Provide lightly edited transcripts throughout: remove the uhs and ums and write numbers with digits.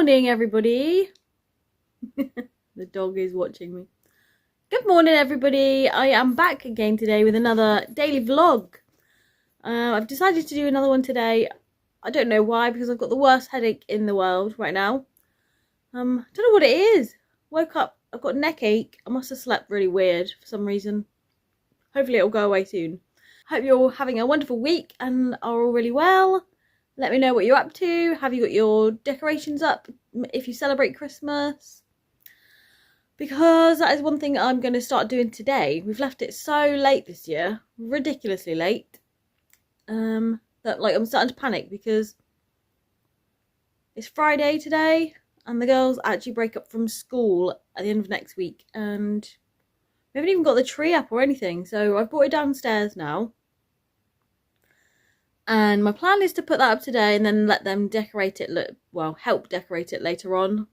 morning, everybody. The dog is watching me. Good morning, everybody. I am back again today with another daily vlog. I've decided to do another one today. I don't know why, because I've got the worst headache in the world right now. Don't know what it is. Woke up, I've got a neck ache. I must have slept really weird for some reason. Hopefully it'll go away soon. Hope you're all having a wonderful week and are all really well. Let me know what you're up to. Have you got your decorations up if you celebrate Christmas? Because that is one thing I'm going to start doing today. We've left it so late this year, ridiculously late, that I'm starting to panic because it's Friday today and the girls actually break up from school at the end of next week and we haven't even got the tree up or anything. So I've brought it downstairs now. And my plan is to put that up today and then let them decorate it, well, help decorate it later on.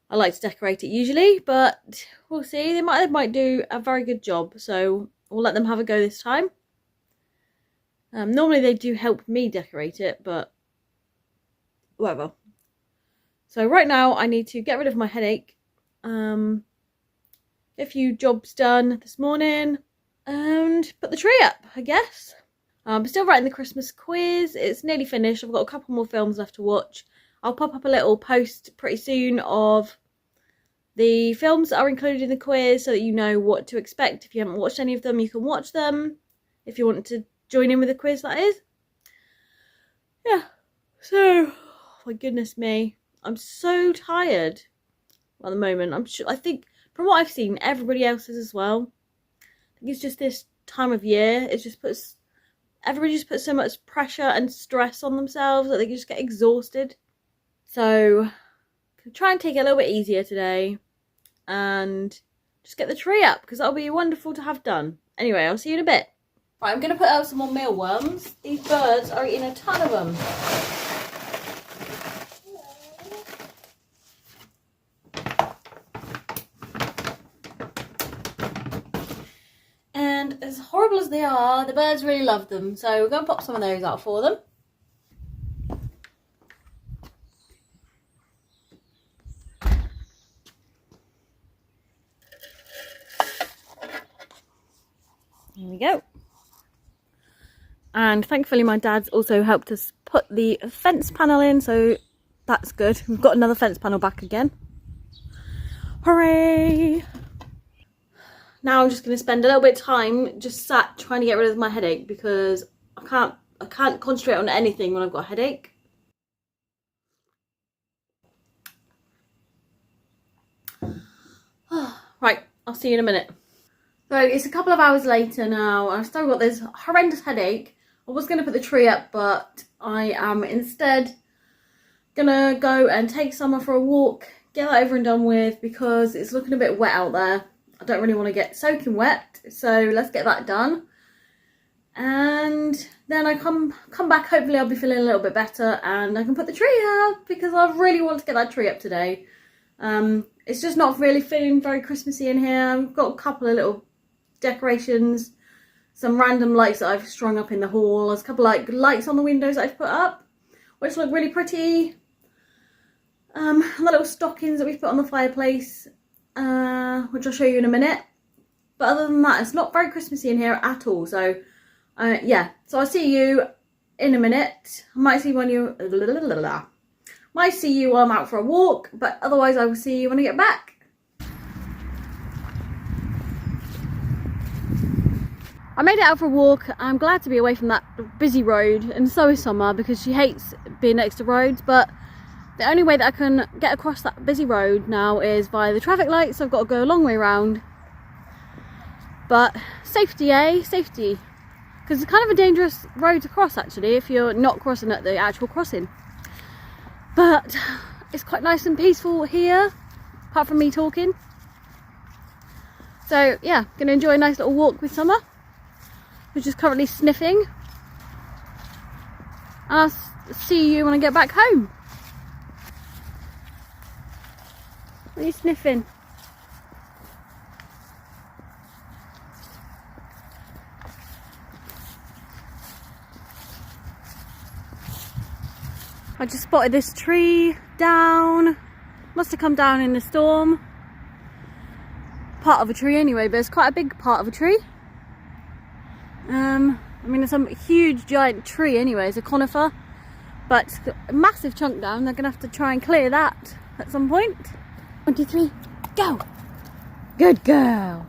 I like to decorate it usually, but we'll see. They might do a very good job, so we'll let them have a go this time. Normally they do help me decorate it, but whatever. So right now I need to get rid of my headache. A few jobs done this morning and put the tree up, I guess. I'm still writing the Christmas quiz. It's nearly finished. I've got a couple more films left to watch. I'll pop up a little post pretty soon of the films that are included in the quiz so that you know what to expect. If you haven't watched any of them, you can watch them. If you want to join in with the quiz, that is. Yeah. So, oh my goodness me. I'm so tired at the moment. I think from what I've seen, everybody else is as well. I think it's just this time of year. Everybody just puts so much pressure and stress on themselves that they just get exhausted. So, try and take it a little bit easier today and just get the tree up because that'll be wonderful to have done. Anyway, I'll see you in a bit. Right, I'm going to put out some more mealworms. These birds are eating a ton of them. And as horrible as they are, the birds really love them. So we're going to pop some of those out for them. Here we go. And thankfully my dad's also helped us put the fence panel in, so that's good. We've got another fence panel back again. Hooray! Now I'm just going to spend a little bit of time just sat trying to get rid of my headache because I can't concentrate on anything when I've got a headache. Right, I'll see you in a minute. So it's a couple of hours later now. I've still got this horrendous headache. I was going to put the tree up, but I am instead going to go and take Summer for a walk, get that over and done with because it's looking a bit wet out there. I don't really want to get soaking wet, so let's get that done. And then I come back, hopefully I'll be feeling a little bit better and I can put the tree up because I really want to get that tree up today. It's just not really feeling very Christmassy in here. I've got a couple of little decorations, some random lights that I've strung up in the hall. There's a couple like lights on the windows that I've put up, which look really pretty. The little stockings that we've put on the fireplace, which I'll show you in a minute. But other than that, it's not very Christmassy in here at all. So, yeah. So I'll see you in a minute. I might see you while I'm out for a walk, but otherwise I will see you when I get back. I made it out for a walk. I'm glad to be away from that busy road, and so is Summer because she hates being next to roads, but the only way that I can get across that busy road now is via the traffic lights, so I've got to go a long way round. But safety, eh? Safety. Because it's kind of a dangerous road to cross actually if you're not crossing at the actual crossing. But it's quite nice and peaceful here, apart from me talking. So yeah, going to enjoy a nice little walk with Summer, who's just currently sniffing. And I'll see you when I get back home. What are you sniffing? I just spotted this tree down. Must have come down in the storm. Part of a tree anyway, but it's quite a big part of a tree. I mean, it's a huge giant tree anyway, it's a conifer, but it's got a massive chunk down. They're gonna have to try and clear that at some point. 1, 2, 3, go! Good girl.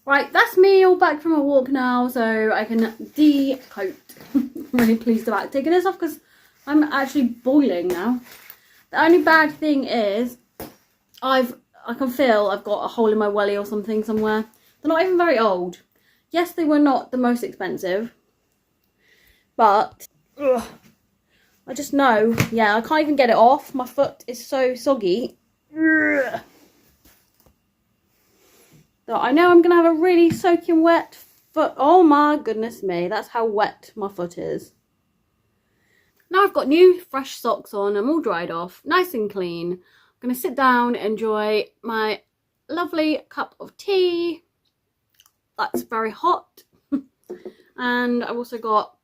Right, that's me all back from a walk now, so I can de-coat. I'm really pleased about taking this off because I'm actually boiling now. The only bad thing is I can feel I've got a hole in my welly or something somewhere. They're not even very old. Yes, they were not the most expensive, but ugh, I just know, yeah, I can't even get it off. My foot is so soggy. Ugh. So I know I'm going to have a really soaking wet foot. Oh my goodness me, that's how wet my foot is. Now I've got new fresh socks on, I'm all dried off, nice and clean. I'm going to sit down, enjoy my lovely cup of tea. That's very hot. And I've also got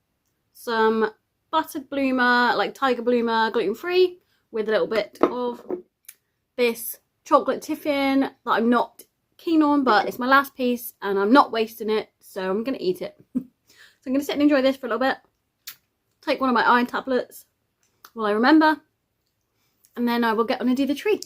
some buttered bloomer, like tiger bloomer, gluten-free, with a little bit of this chocolate tiffin that I'm not keen on, but it's my last piece and I'm not wasting it, so I'm going to eat it. So I'm going to sit and enjoy this for a little bit. Take one of my iron tablets while I remember, and then I will get on and do the tree.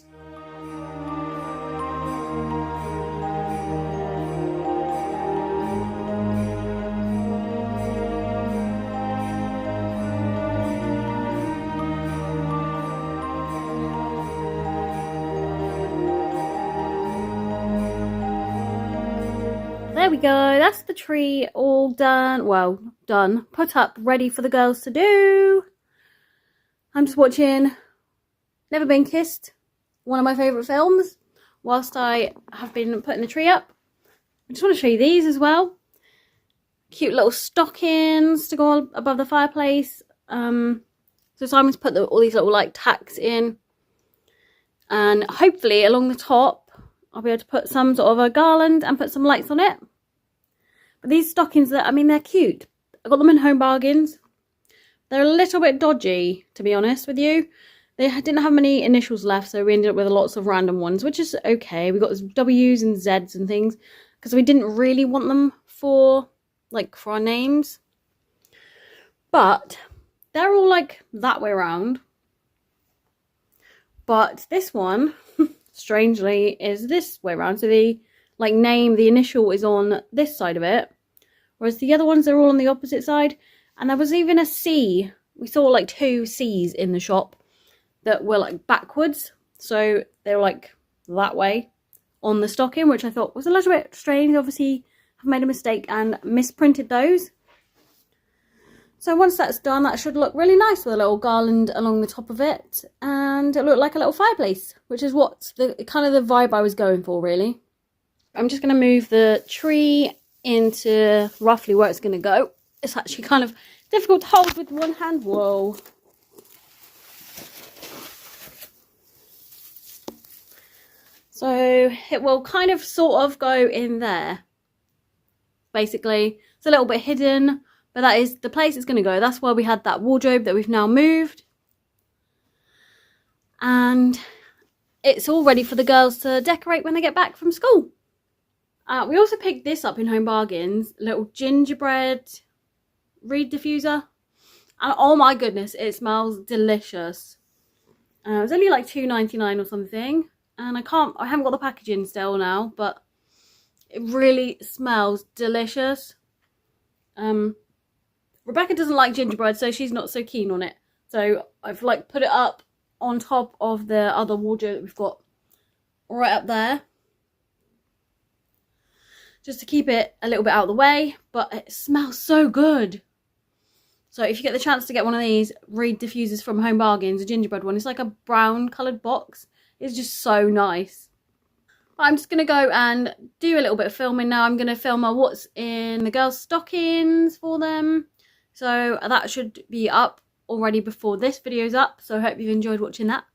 There we go, that's the tree all done, well, done, put up, ready for the girls to do. I'm just watching Never Been Kissed, one of my favourite films, whilst I have been putting the tree up. I just want to show you these as well. Cute little stockings to go above the fireplace. So Simon's put all these little like tacks in, and hopefully along the top I'll be able to put some sort of a garland and put some lights on it. But these stockings, I mean, they're cute. I got them in Home Bargains. They're a little bit dodgy, to be honest with you. They didn't have many initials left, so we ended up with lots of random ones, which is okay. We got W's and Z's and things, because we didn't really want them for our names. But they're all like that way around. But this one, strangely, is this way around. So the name, the initial is on this side of it, whereas the other ones are all on the opposite side. And there was even a C. We saw like 2 C's in the shop that were like backwards, so they were like that way on the stocking, which I thought was a little bit strange. Obviously I've made a mistake and misprinted those. So once that's done, that should look really nice with a little garland along the top of it, and it looked like a little fireplace, which is what the kind of the vibe I was going for, really. I'm just going to move the tree into roughly where it's going to go. It's actually kind of difficult to hold with one hand. Whoa. So it will kind of sort of go in there. Basically, it's a little bit hidden, but that is the place it's going to go. That's where we had that wardrobe that we've now moved. And it's all ready for the girls to decorate when they get back from school. We also picked this up in Home Bargains, little gingerbread reed diffuser. And oh my goodness, it smells delicious. It was only like $2.99 or something. And I haven't got the packaging still now, but it really smells delicious. Rebecca doesn't like gingerbread, so she's not so keen on it. So I've put it up on top of the other wardrobe that we've got right up there, just to keep it a little bit out of the way, but it smells so good. So if you get the chance to get one of these reed diffusers from Home Bargains, a gingerbread one, it's like a brown coloured box. It's just so nice. I'm just going to go and do a little bit of filming now. I'm going to film what's in the girls' stockings for them. So that should be up already before this video's up. So I hope you've enjoyed watching that.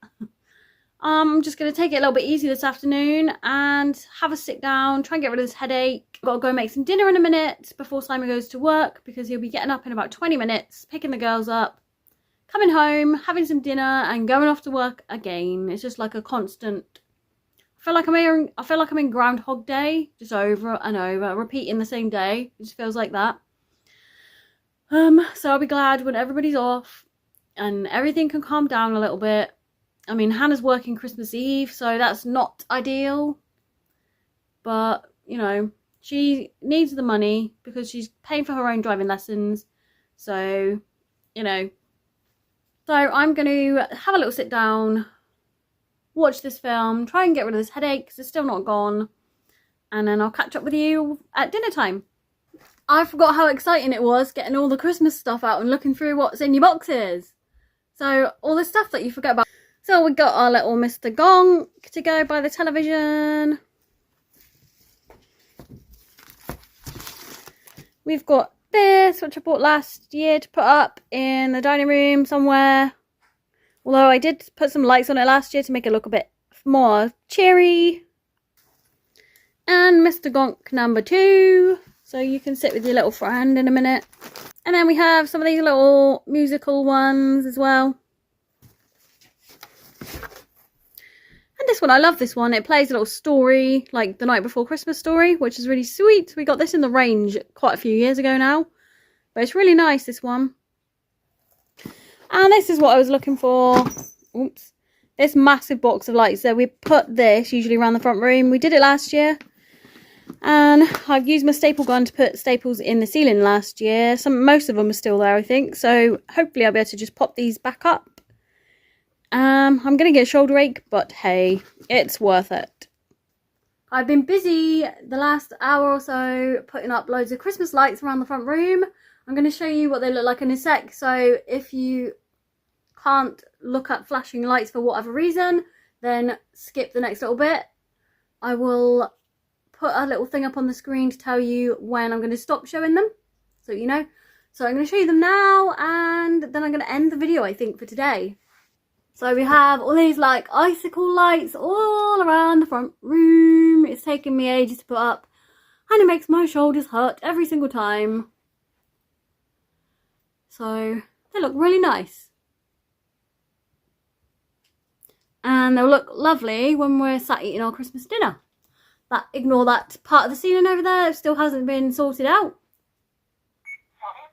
I'm just going to take it a little bit easy this afternoon and have a sit down, try and get rid of this headache. I've got to go make some dinner in a minute before Simon goes to work, because he'll be getting up in about 20 minutes, picking the girls up, coming home, having some dinner, and going off to work again. It's just like a constant. I feel like I'm in Groundhog Day, just over and over, repeating the same day. It just feels like that. So I'll be glad when everybody's off and everything can calm down a little bit. I mean, Hannah's working Christmas Eve, so that's not ideal. But, you know, she needs the money because she's paying for her own driving lessons. So, you know. So I'm going to have a little sit down, watch this film, try and get rid of this headache because it's still not gone. And then I'll catch up with you at dinner time. I forgot how exciting it was getting all the Christmas stuff out and looking through what's in your boxes. So all the stuff that you forget about. So we got our little Mr. Gonk to go by the television. We've got this, which I bought last year to put up in the dining room somewhere. Although I did put some lights on it last year to make it look a bit more cheery. And Mr. Gonk number 2. So you can sit with your little friend in a minute. And then we have some of these little musical ones as well. And this one, I love this one. It plays a little story, like the Night Before Christmas story, which is really sweet. We got this in the range quite a few years ago now. But it's really nice, this one. And this is what I was looking for. Oops. This massive box of lights. So we put this usually around the front room. We did it last year. And I've used my staple gun to put staples in the ceiling last year. Most of them are still there, I think. So hopefully I'll be able to just pop these back up. I'm going to get a shoulder ache, but hey, it's worth it. I've been busy the last hour or so putting up loads of Christmas lights around the front room. I'm going to show you what they look like in a sec. So if you can't look at flashing lights for whatever reason, then skip the next little bit. I will put a little thing up on the screen to tell you when I'm going to stop showing them, so you know. So I'm going to show you them now, and then I'm going to end the video, I think, for today. So we have all these like icicle lights all around the front room. It's taken me ages to put up, and it makes my shoulders hurt every single time. So they look really nice. And they'll look lovely when we're sat eating our Christmas dinner. Ignore that part of the ceiling over there. It still hasn't been sorted out. 7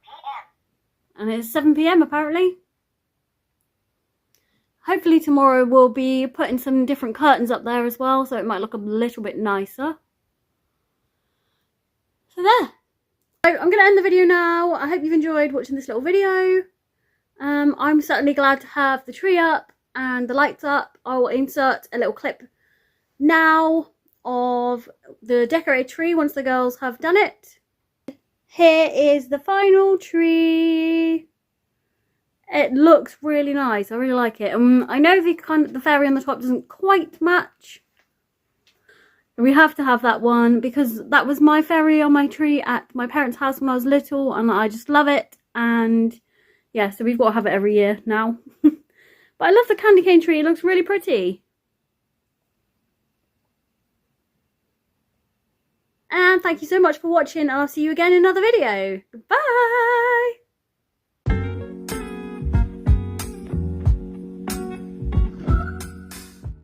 p.m. And it's 7 p.m. apparently. Hopefully tomorrow we'll be putting some different curtains up there as well, so it might look a little bit nicer. So there. So I'm going to end the video now. I hope you've enjoyed watching this little video. I'm certainly glad to have the tree up and the lights up. I will insert a little clip now of the decorated tree once the girls have done it. Here is the final tree. It looks really nice. I really like it. I know the fairy on the top doesn't quite match. We have to have that one because that was my fairy on my tree at my parents' house when I was little, and I just love it. And yeah, so we've got to have it every year now. But I love the candy cane tree. It looks really pretty. And thank you so much for watching, and I'll see you again in another video. Bye!